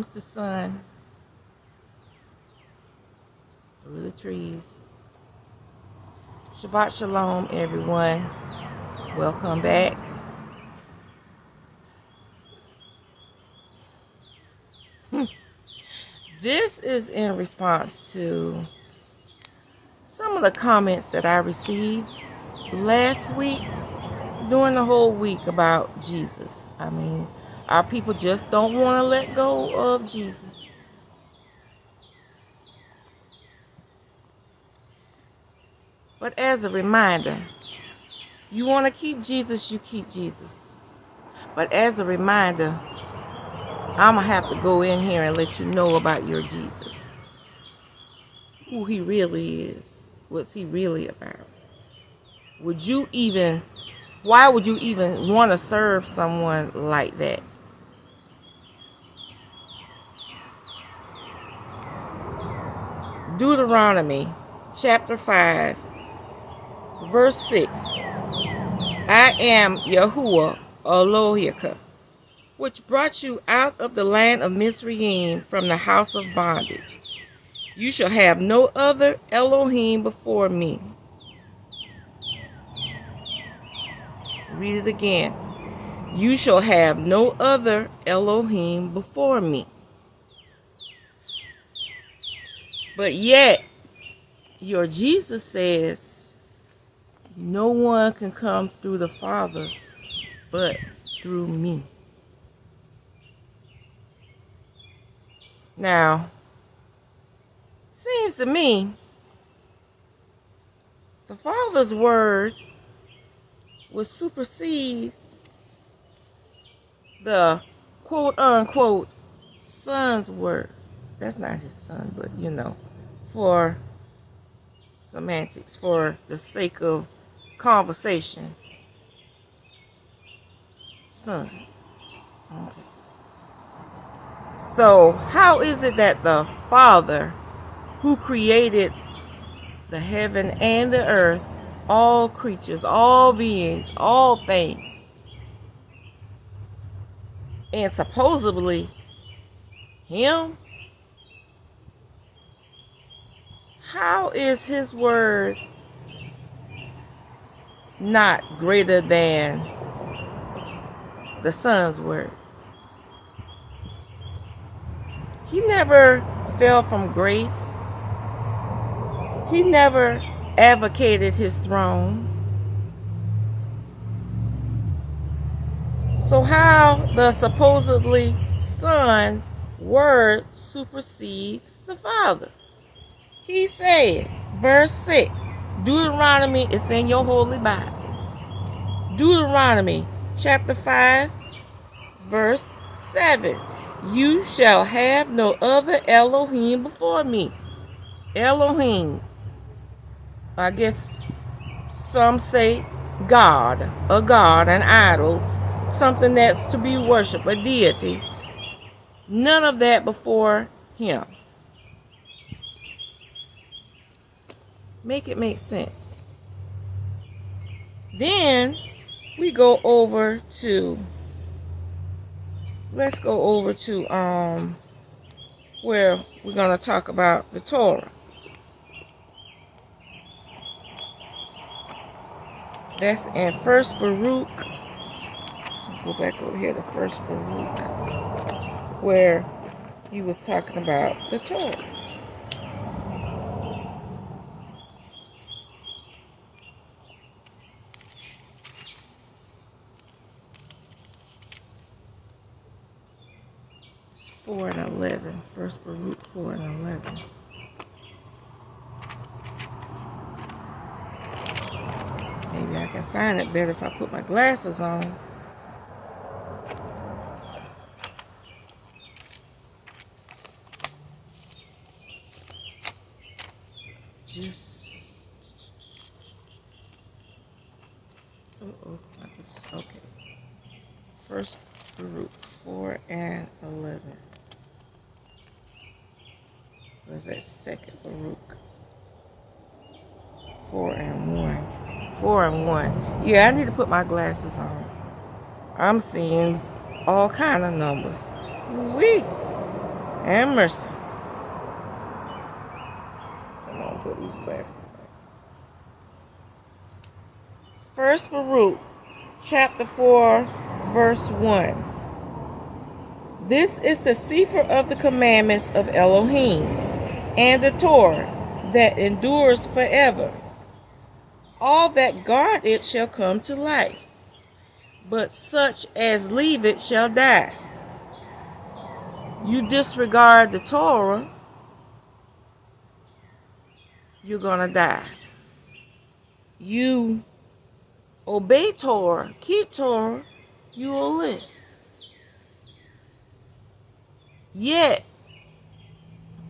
comes the sun through the trees. Shabbat Shalom, everyone. Welcome back. This is in response to some of the comments that I received last week, during the whole week, about Jesus. I mean, our people just don't want to let go of Jesus. But as a reminder, you want to keep Jesus, you keep Jesus. But as a reminder, I'm going to have to go in here and let you know about your Jesus. Who he really is. What's he really about? Why would you even want to serve someone like that? Deuteronomy chapter 5, verse 6. I am Yahuah Elohiyms, which brought you out of the land of Mizraim from the house of bondage. You shall have no other Elohim before me. Read it again. You shall have no other Elohim before me. But yet, your Jesus says, no one can come through the Father but through me. Now, seems to me, the Father's word will supersede the quote-unquote Son's word. That's not his son, but for semantics, for the sake of conversation. Son. Okay. So, how is it that the Father, who created the heaven and the earth, all creatures, all beings, all things, and supposedly him, how is his word not greater than the Son's word? He never fell from grace. He never advocated his throne. So how the supposedly Son's word supersedes the Father? He said, verse 6, Deuteronomy, it's in your holy Bible. Deuteronomy chapter 5, verse 7. You shall have no other Elohim before me. Elohim, I guess some say God, a god, an idol, something that's to be worshipped, a deity. None of that before him. Make it make sense. Then we go over to, let's go over to where we're going to talk about the Torah. That's in 1 Baruch. Go back over here to 1 Baruch, where he was talking about the Torah. It's 4 and 11. 1 Baruch 4 and 11. Maybe I can find it better if I put my glasses on. Okay. First Baruch 4 and 11. Was that second Baruch? 4 and 1. 4 and 1. Yeah, I need to put my glasses on. I'm seeing all kind of numbers. Wee. and mercy. Come on, put these glasses on. First Baruch, chapter 4, verse 1. This is the sefer of the commandments of Elohim, and the Torah that endures forever. All that guard it shall come to life, but such as leave it shall die. You disregard the Torah, you're gonna die. You obey Torah, keep Torah, you will live. Yet,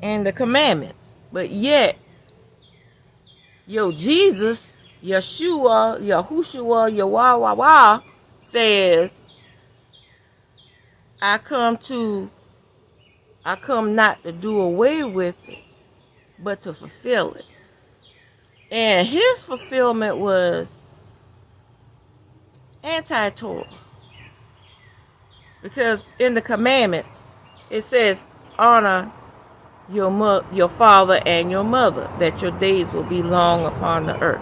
and the commandments, but yet, Jesus, Yeshua, Yahushua, Yahuah says, I come not to do away with it, but to fulfill it. And his fulfillment was anti-Torah. Because in the commandments, it says, honor your father and your mother, that your days will be long upon the earth.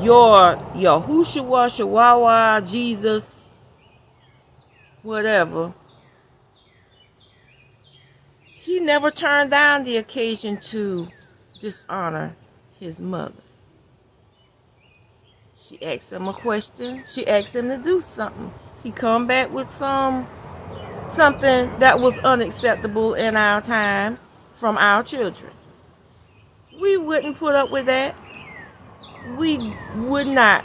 Your Yahushua, Shawawa, Jesus, whatever, he never turned down the occasion to dishonor his mother. She asked him a question. She asked him to do something. He come back with something that was unacceptable in our times from our children. We wouldn't put up with that. We would not.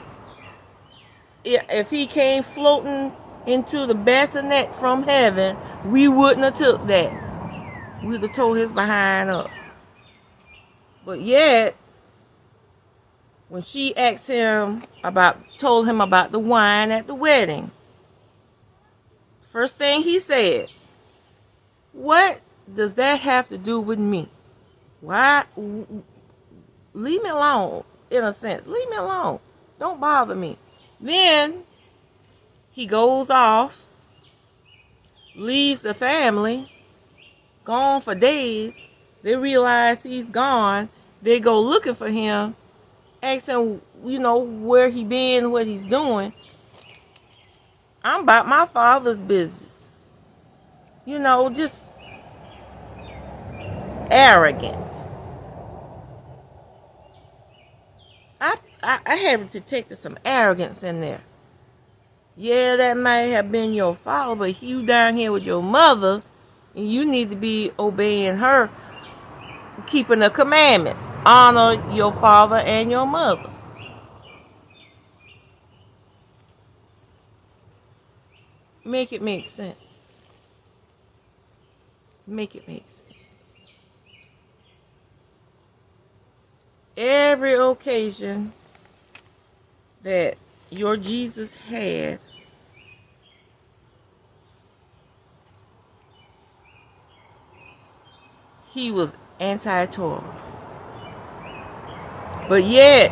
If he came floating into the bassinet from heaven, we wouldn't have took that. We'd have tore his behind up. But yet, when she told him about the wine at the wedding, first thing he said, what does that have to do with me? Why? Leave me alone, in a sense. Leave me alone. Don't bother me. Then he goes off, leaves the family, gone for days. They realize he's gone. They go looking for him, ask him, where he been, what he's doing. I'm about my father's business. Just arrogant. I had to take some arrogance in there. Yeah, that might have been your father, but you down here with your mother, and you need to be obeying her, keeping the commandments. Honor your father and your mother. Make it make sense. Make it make sense. Every occasion that your Jesus had, he was anti-Torah. But yet,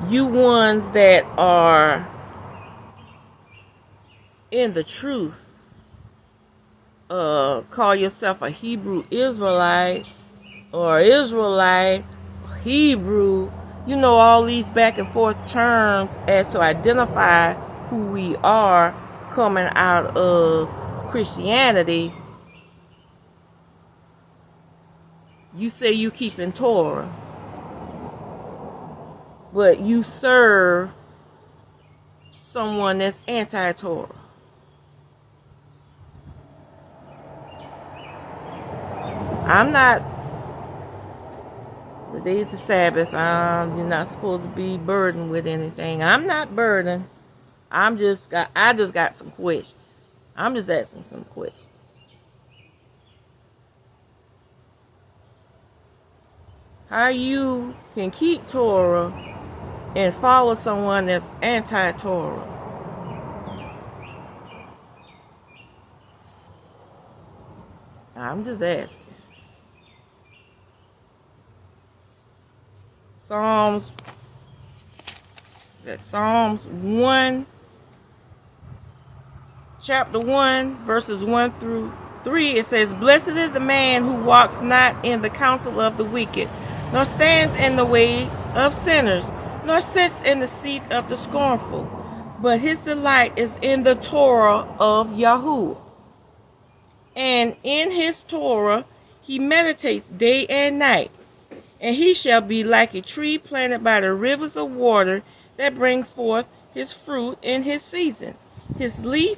you ones that are in the truth, call yourself a Hebrew Israelite or Israelite, Hebrew, all these back and forth terms as to identify who we are coming out of Christianity. You say you keeping Torah, but you serve someone that's anti-Torah. I'm not, the days of Sabbath, you're not supposed to be burdened with anything. I'm not burdened. I just got some questions. I'm just asking some questions. How you can keep Torah and follow someone that's anti-Torah? I'm just asking. Psalms 1, chapter 1, verses 1 through 3, it says, Blessed is the man who walks not in the counsel of the wicked, nor stands in the way of sinners, nor sits in the seat of the scornful, but his delight is in the Torah of Yahuah. And in his Torah he meditates day and night. And he shall be like a tree planted by the rivers of water that bring forth his fruit in his season. His leaf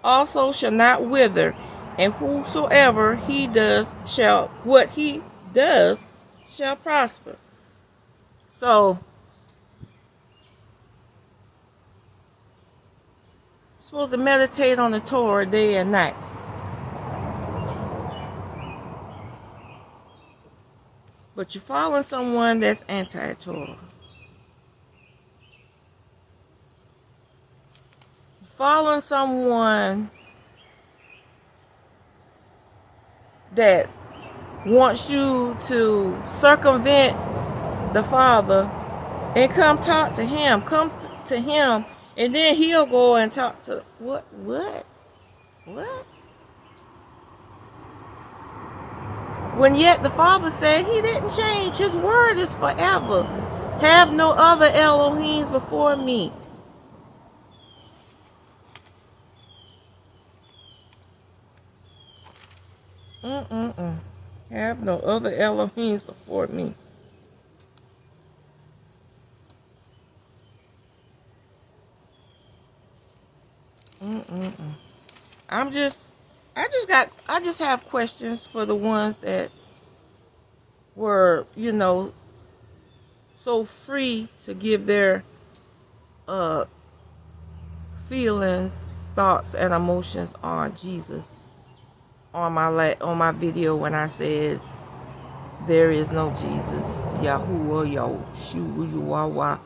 also shall not wither, and whosoever what he does shall prosper. So, you're supposed to meditate on the Torah day and night. But you're following someone that's anti-Torah. Following someone that wants you to circumvent the Father and come talk to him. Come to him, and then he'll go and talk to what? When yet the Father said he didn't change. His word is forever. Have no other Elohiyms before me. Have no other Elohiyms before me. I just have questions for the ones that were, so free to give their feelings, thoughts, and emotions on Jesus on my video when I said there is no Jesus, Yahuah, Yahushua, Yahuah,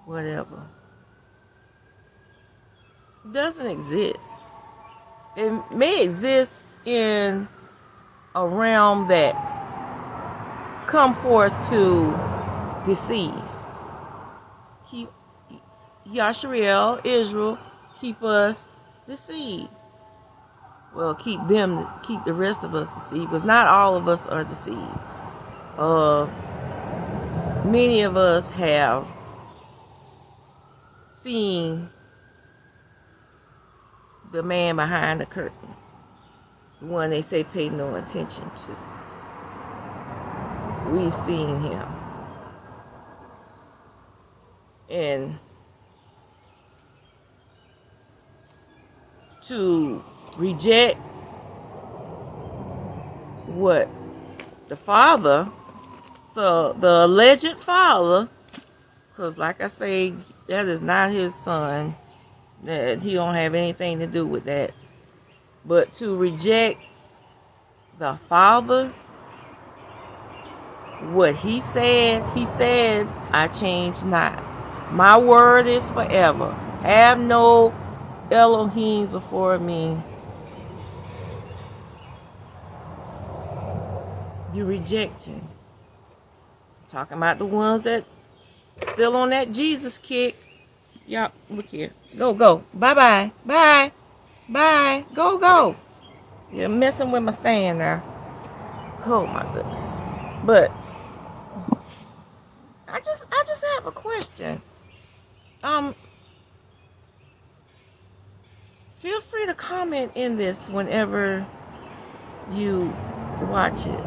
whatever. It doesn't exist. It may exist in a realm that come forth to deceive. Keep Yashriel, Israel, keep us deceived. Well, keep the rest of us deceived, because not all of us are deceived. Many of us have seen the man behind the curtain, the one they say pay no attention to. We've seen him. And to reject what the Father, so the alleged Father, because like I say, that is not his son, that he don't have anything to do with that. But to reject the Father, what he said, I change not. My word is forever. Have no Elohiyms before me. You rejecting. Talking about the ones that still on that Jesus kick. Y'all, look here. Go. Bye. Go. You're messing with my stand now. Oh my goodness. But I just have a question. Feel free to comment in this whenever you watch it.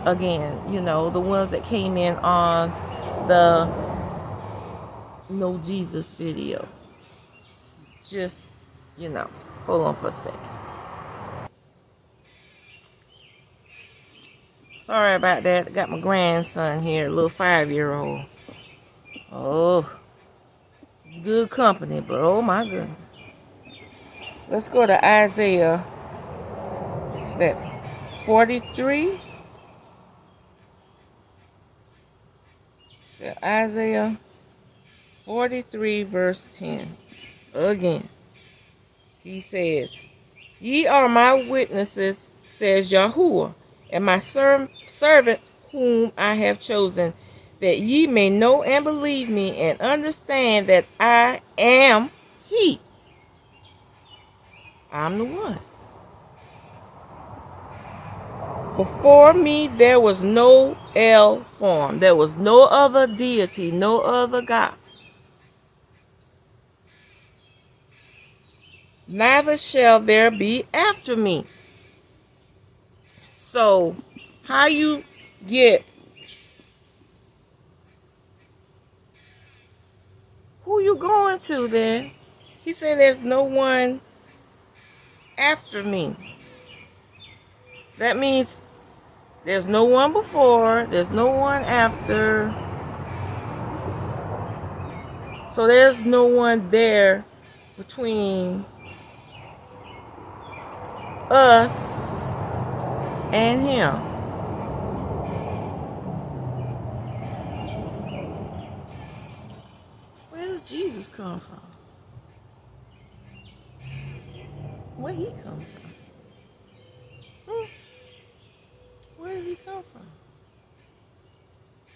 Again, the ones that came in on the No Jesus video. Just, hold on for a second. Sorry about that. I got my grandson here, a little 5-year-old. Oh, it's good company, but oh my goodness. Let's go to Isaiah. Is that 43? Isaiah 43 verse 10. Again, he says, Ye are my witnesses, says Yahuah, and my servant whom I have chosen, that ye may know and believe me, and understand that I am he. I'm the one. Before me, there was no El form. There was no other deity, no other God. Neither shall there be after me. So, how you get who you going to then? He said there's no one after me. That means there's no one before, there's no one after. So there's no one there between us and him. Where does Jesus come from? Where he come from? Where did he come from?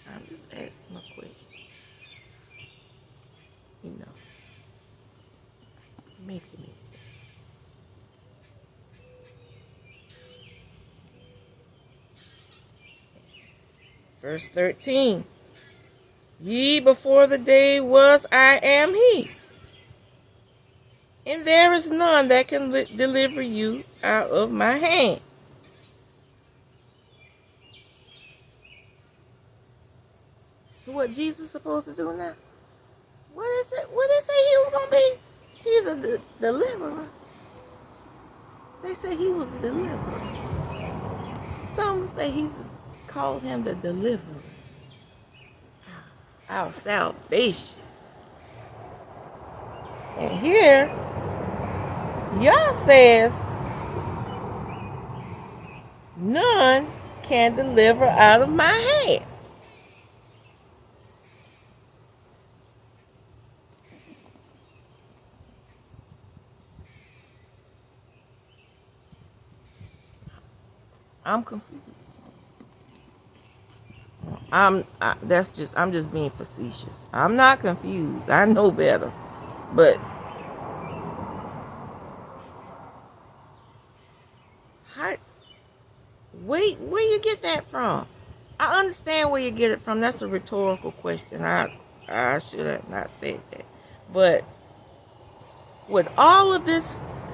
I'm just asking a question. You know, make it make sense. Verse 13. Ye before the day was, I am he. And there is none that can deliver you out of my hand. So what Jesus supposed to do now? What is it? What did they say he was gonna be? He's a deliverer. They say he was a deliverer. Some say he's called him the deliverer. Our salvation. And here, Yah says, none can deliver out of my hand. I'm confused. I'm just being facetious. I'm not confused. I know better. But where you get that from? I understand where you get it from. That's a rhetorical question. I should have not said that. But with all of this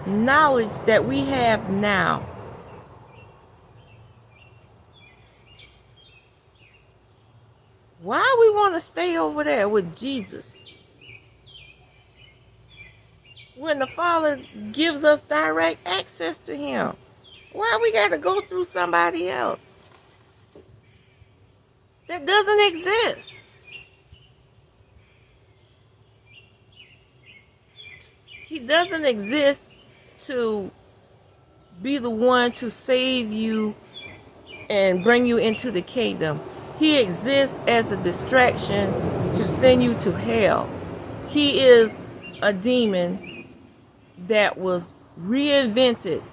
knowledge that we have now, why we want to stay over there with Jesus when the Father gives us direct access to him? Why we got to go through somebody else that doesn't exist? He doesn't exist to be the one to save you and bring you into the kingdom. He exists as a distraction to send you to hell. He is a demon that was reinvented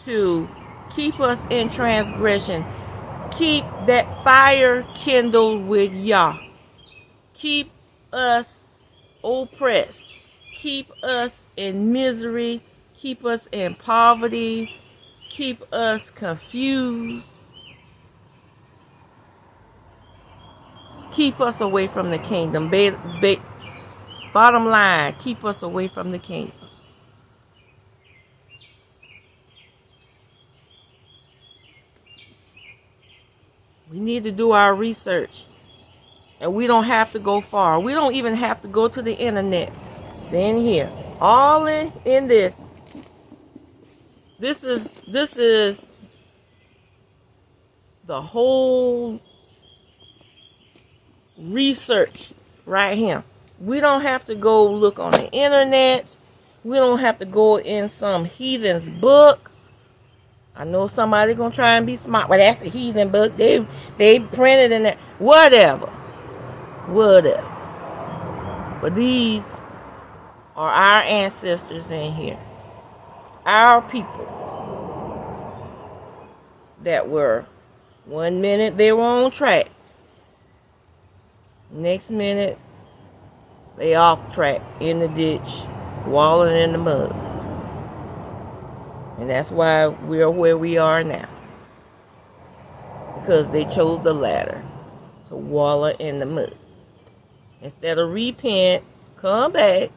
to keep us in transgression. Keep that fire kindled with Yah. Keep us oppressed. Keep us in misery. Keep us in poverty. Keep us confused. Keep us away from the kingdom. Bottom line, keep us away from the kingdom. We need to do our research. And we don't have to go far. We don't even have to go to the internet. It's in here. All in this. This is the whole research right here. We don't have to go look on the internet. We don't have to go in some heathen's book. I know somebody gonna try and be smart. Well, that's a heathen book. They printed in there. Whatever. But these are our ancestors in here. Our people that were, one minute they were on track. Next minute, they off track in the ditch, wallowing in the mud. And that's why we're where we are now. Because they chose the latter, to wallow in the mud. Instead of repent, come back,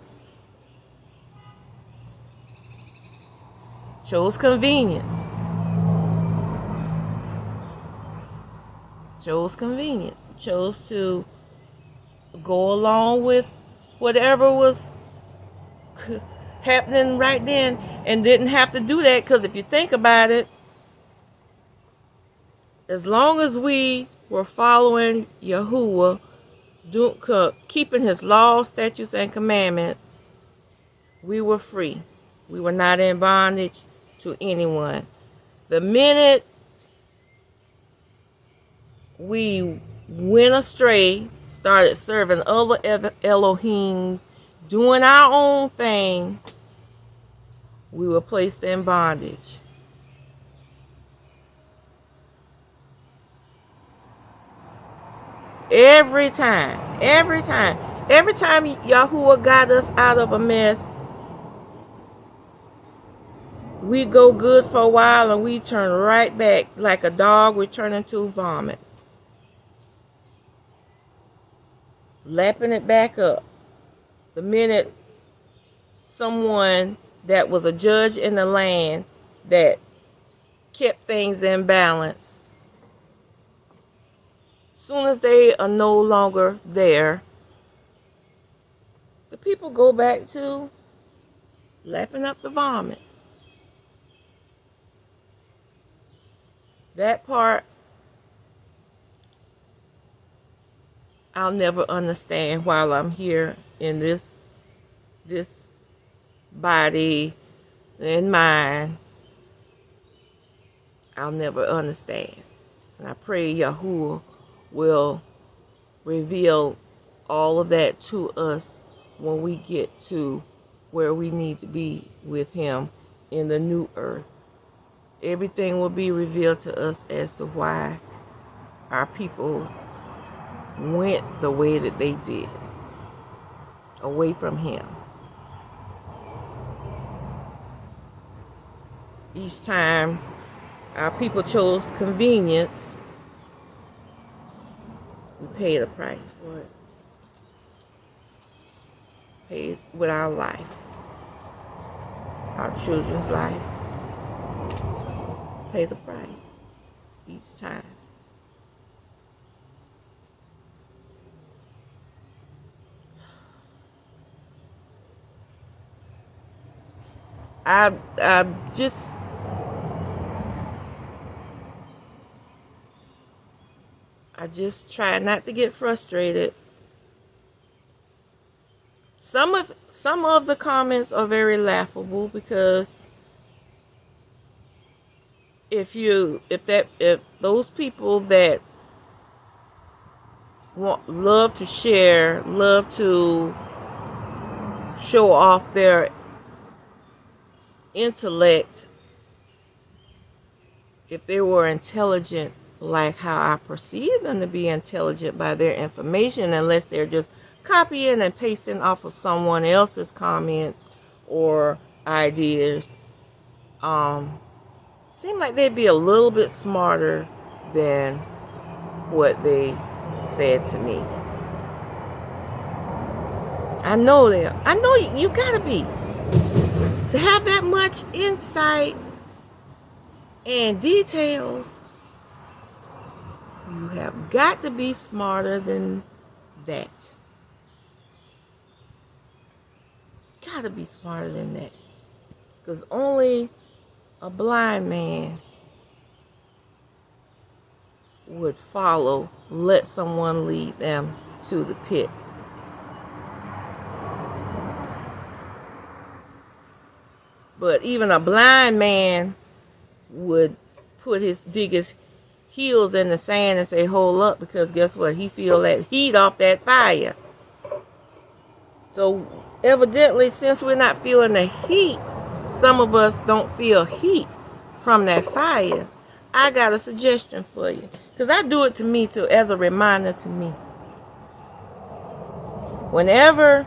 chose convenience. Chose convenience. Chose to go along with whatever was happening right then, and didn't have to do that, because if you think about it, as long as we were following Yahuah, keeping his laws, statutes, and commandments, we were free. We were not in bondage to anyone. The minute we went astray, started serving other Elohiyms, doing our own thing, we were placed in bondage. Every time Yahuah got us out of a mess, we go good for a while and we turn right back like a dog returning to vomit, lapping it back up. The minute someone that was a judge in the land that kept things in balance, soon as they are no longer there, the people go back to lapping up the vomit. That part I'll never understand while I'm here in this body and mind. I'll never understand. And I pray Yahuah will reveal all of that to us when we get to where we need to be with him in the new earth. Everything will be revealed to us as to why our people went the way that they did, away from him. Each time our people chose convenience, we paid a price for it. Paid with our life, our children's life. Pay the price each time. I just try not to get frustrated. Some of the comments are very laughable, because if those people that love to share, love to show off their intellect, if they were intelligent like how I perceive them to be intelligent by their information, unless they're just copying and pasting off of someone else's comments or ideas, seem like they'd be a little bit smarter than what they said to me. I know you gotta be. To have that much insight and details, you have got to be smarter than that. Gotta be smarter than that. Because only a blind man would let someone lead them to the pit. But even a blind man would dig his heels in the sand and say, hold up, because guess what? He feel that heat off that fire. So evidently, since we're not feeling the heat, some of us don't feel heat from that fire. I got a suggestion for you, because I do it to me too, as a reminder to me. Whenever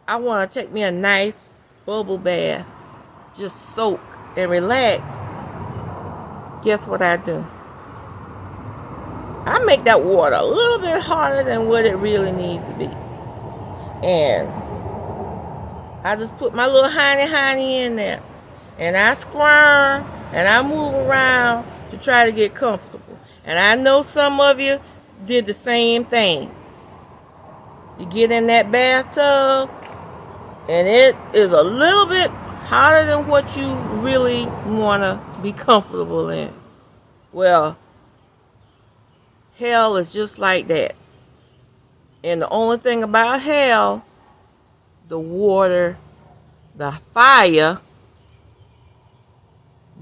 I want to take me a nice bubble bath, just soak and relax, guess what I do? I make that water a little bit harder than what it really needs to be. And I just put my little honey in there. And I squirm and I move around to try to get comfortable. And I know some of you did the same thing. You get in that bathtub and it is a little bit hotter than what you really want to be comfortable in. Well, hell is just like that. And the only thing about hell, the water, the fire,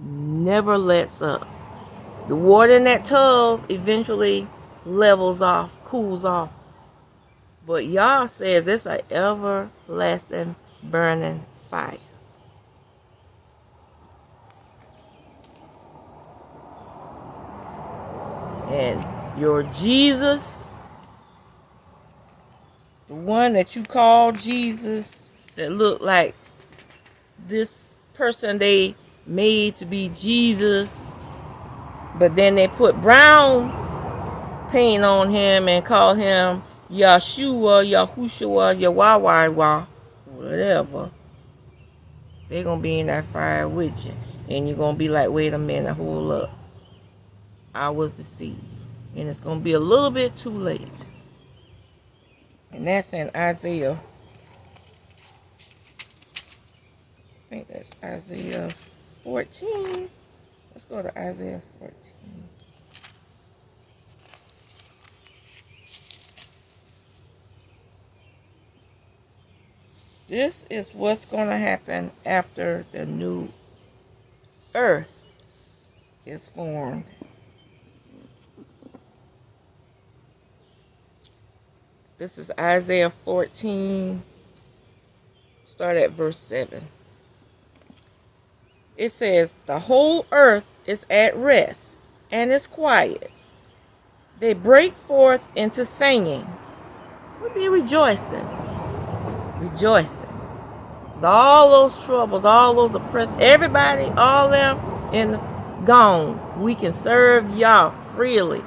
never lets up. The water in that tub eventually levels off, cools off. But Yah says it's an everlasting burning fire. And your Jesus, the one that you call Jesus, that looked like this person they made to be Jesus, but then they put brown paint on him and call him Yahushua, Yahushua, Yahuah, whatever. They're going to be in that fire with you. And you're going to be like, wait a minute, hold up. I was deceived. And it's going to be a little bit too late. And that's in Isaiah. I think that's Isaiah 14. Let's go to Isaiah 14. This is what's going to happen after the new earth is formed. This is Isaiah 14. Start at verse 7. It says, the whole earth is at rest and is quiet. They break forth into singing. We'll be rejoicing. Rejoicing. All those troubles, all those oppressed, everybody, all them gone. We can serve Yah freely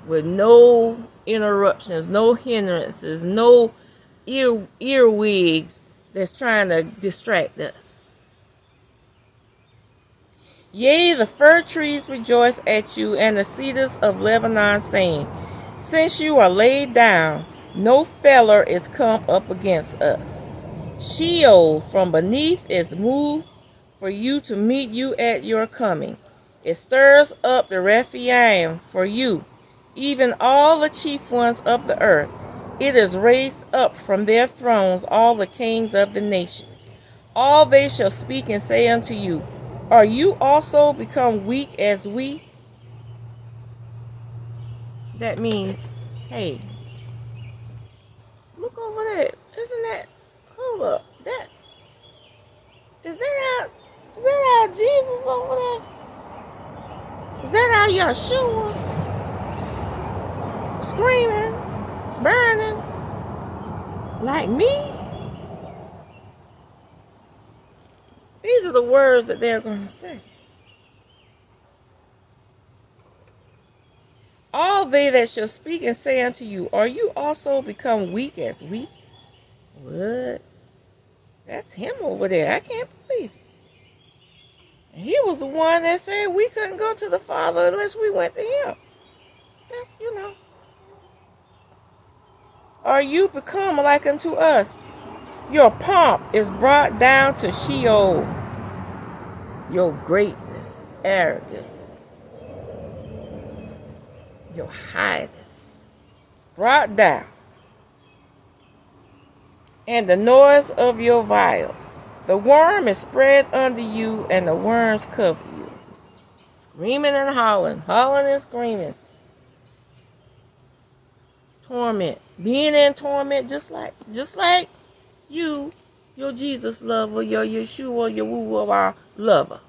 with no interruptions, no hindrances, no earwigs that's trying to distract us. Yea, the fir trees rejoice at you, and the cedars of Lebanon, saying, since you are laid down, no feller is come up against us. Sheol from beneath is moved for you to meet you at your coming. It stirs up the Rephaim for you, even all the chief ones of the earth. It is raised up from their thrones all the kings of the nations. All they shall speak and say unto you, are you also become weak as we? That means, hey, look over there. Isn't that, hold up, is that our Jesus over there? Is that our Yahushua? Screaming, burning, like me? These are the words that they're going to say. All they that shall speak and say unto you, are you also become weak as we? What? That's him over there. I can't believe it. And he was the one that said we couldn't go to the Father unless we went to him. That's, Are you become like unto us? Your pomp is brought down to Sheol. Your greatness, arrogance, your highness, brought down. And the noise of your vials. The worm is spread under you, and the worms cover you. Screaming and howling, howling and screaming. Torment, being in torment, just like you, your Jesus lover, your Yeshua, your Yahuah lover.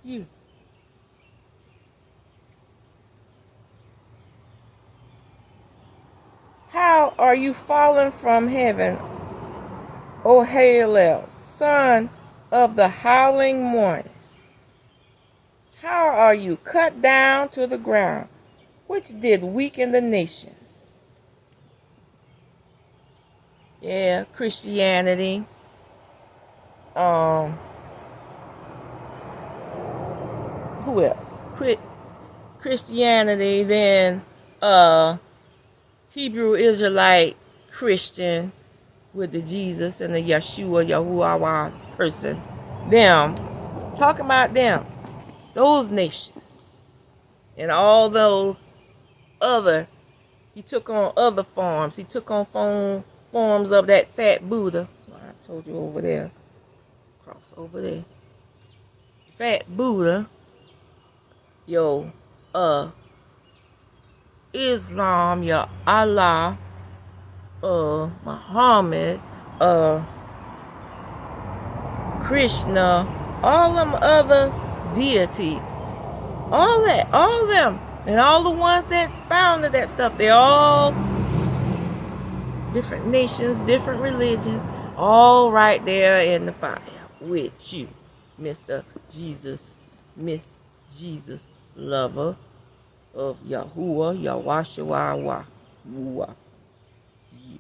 You. How are you fallen from heaven, O Halel, son of the howling morning. How are you cut down to the ground, which did weaken the nations? Yeah, Christianity. Who else? Christianity, then Hebrew Israelite Christian with the Jesus and the Yeshua, Yahuah person. Them. Talking about them. Those nations. And all those other, he took on other forms. He took on forms of that fat Buddha. Well, I told you over there. Cross over there. Fat Buddha. Islam, your Allah, Muhammad, Krishna, all them other deities, all them, and all the ones that founded that stuff, they all different nations, different religions, all right there in the fire with you, Mr. Jesus, Miss Jesus lover of Yahuah, Yahushua, you.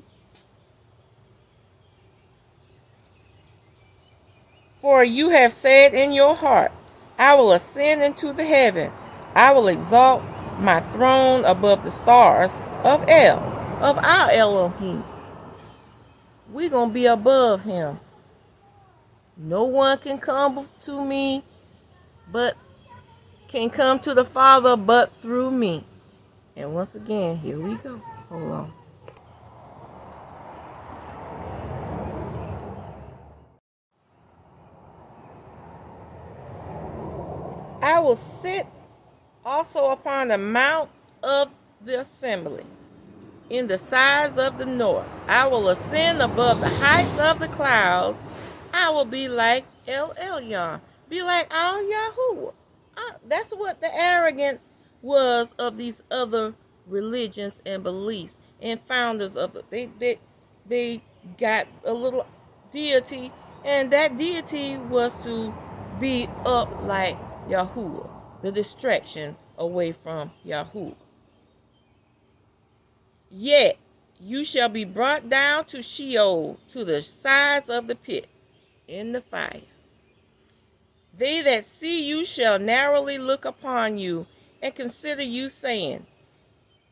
For you have said in your heart, I will ascend into the heaven. I will exalt my throne above the stars of our Elohim. We're going to be above him. No one can come to me can come to the Father but through me. And once again, here we go. Hold on. I will sit also upon the mount of the assembly in the sides of the north. I will ascend above the heights of the clouds. I will be like Elohiyms, be like our Yahuah. That's what the arrogance was of these other religions and beliefs and founders of they got a little deity, and that deity was to be up like Yahuah, the distraction away from Yahuah. Yet you shall be brought down to Sheol, to the sides of the pit, in the fire. They that see you shall narrowly look upon you, and consider you, saying,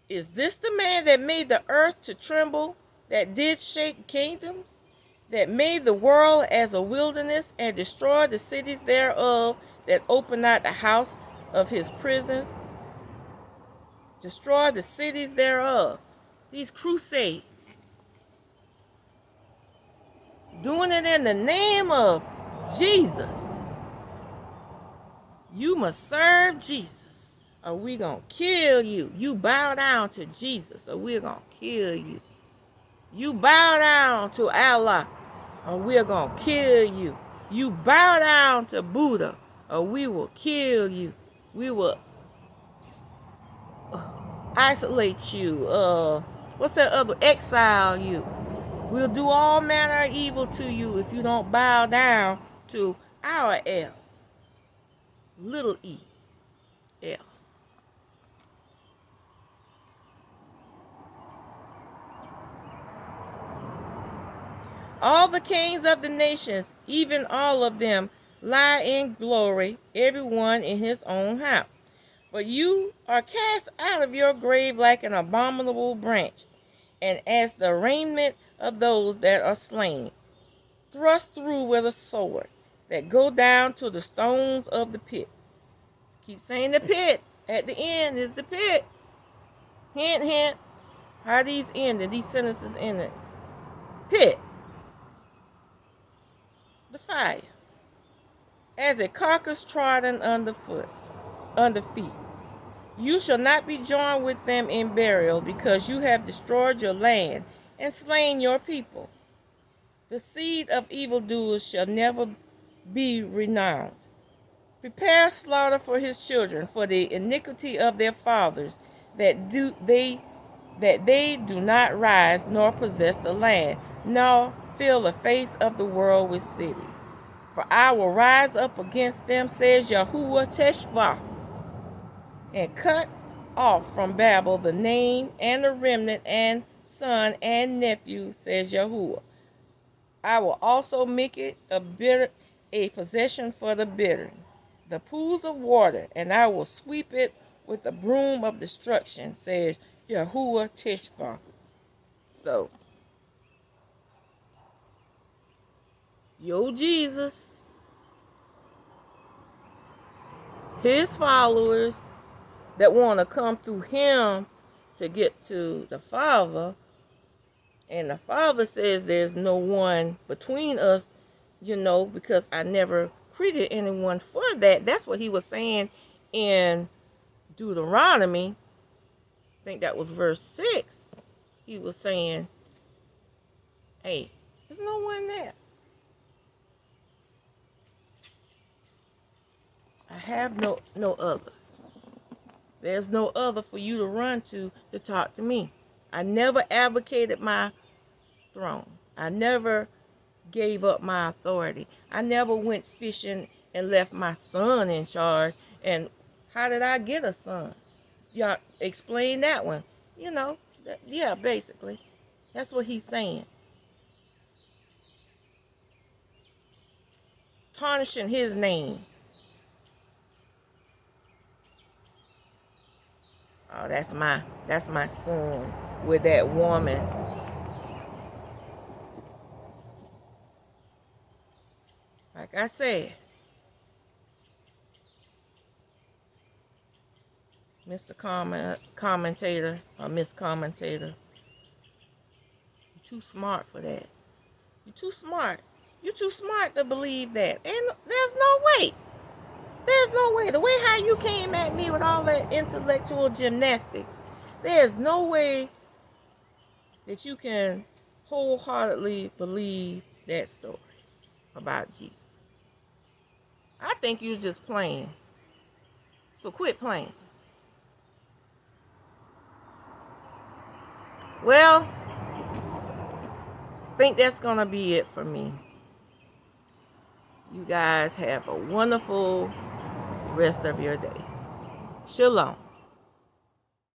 Is this the man that made the earth to tremble, that did shake kingdoms, that made the world as a wilderness, and destroyed the cities thereof, that opened not the house of his prisons? Destroyed the cities thereof. These crusades. Doing it in the name of Jesus. You must serve Jesus, or we're going to kill you. You bow down to Jesus, or we're going to kill you. You bow down to Allah, or we're going to kill you. You bow down to Buddha, or we will kill you. We will isolate you. What's that other? Exile you. We'll do all manner of evil to you if you don't bow down to our El. Little e. El. All the kings of the nations, even all of them, lie in glory, everyone in his own house. But you are cast out of your grave like an abominable branch, and as the raiment of those that are slain, thrust through with a sword, that go down to the stones of the pit. Keep saying the pit. At the end is the pit. Hint, hint. How these ended, these sentences ended. Pit. The fire. As a carcass trodden under feet. You shall not be joined with them in burial, because you have destroyed your land and slain your people. The seed of evildoers shall never be renowned. Prepare slaughter for his children, for the iniquity of their fathers, that they do not rise nor possess the land, nor fill the face of the world with cities. For I will rise up against them, says Yahuah Teshvah, and cut off from Babel the name and the remnant and son and nephew, says Yahuah. I will also make it a possession for the bitter, the pools of water, and I will sweep it with the broom of destruction, says Yahuah Teshvah. So, Jesus, his followers that want to come through him to get to the Father, and the Father says there's no one between us, because I never created anyone for that. That's what he was saying in Deuteronomy. I think that was verse 6. He was saying, hey, there's no one there. I have no other. There's no other for you to run to talk to me. I never advocated my throne. I never gave up my authority. I never went fishing and left my son in charge. And how did I get a son? Y'all explain that one. Yeah, basically. That's what he's saying. Tarnishing his name. Oh, that's my son with that woman. Like I said, Mr. Commentator or Miss Commentator, you're too smart for that. You're too smart. You're too smart to believe that. And there's no way. There's no way. The way how you came at me with all that intellectual gymnastics, there's no way that you can wholeheartedly believe that story about Jesus. I think you're just playing. So quit playing. Well, I think that's going to be it for me. You guys have a wonderful rest of your day. Shalom.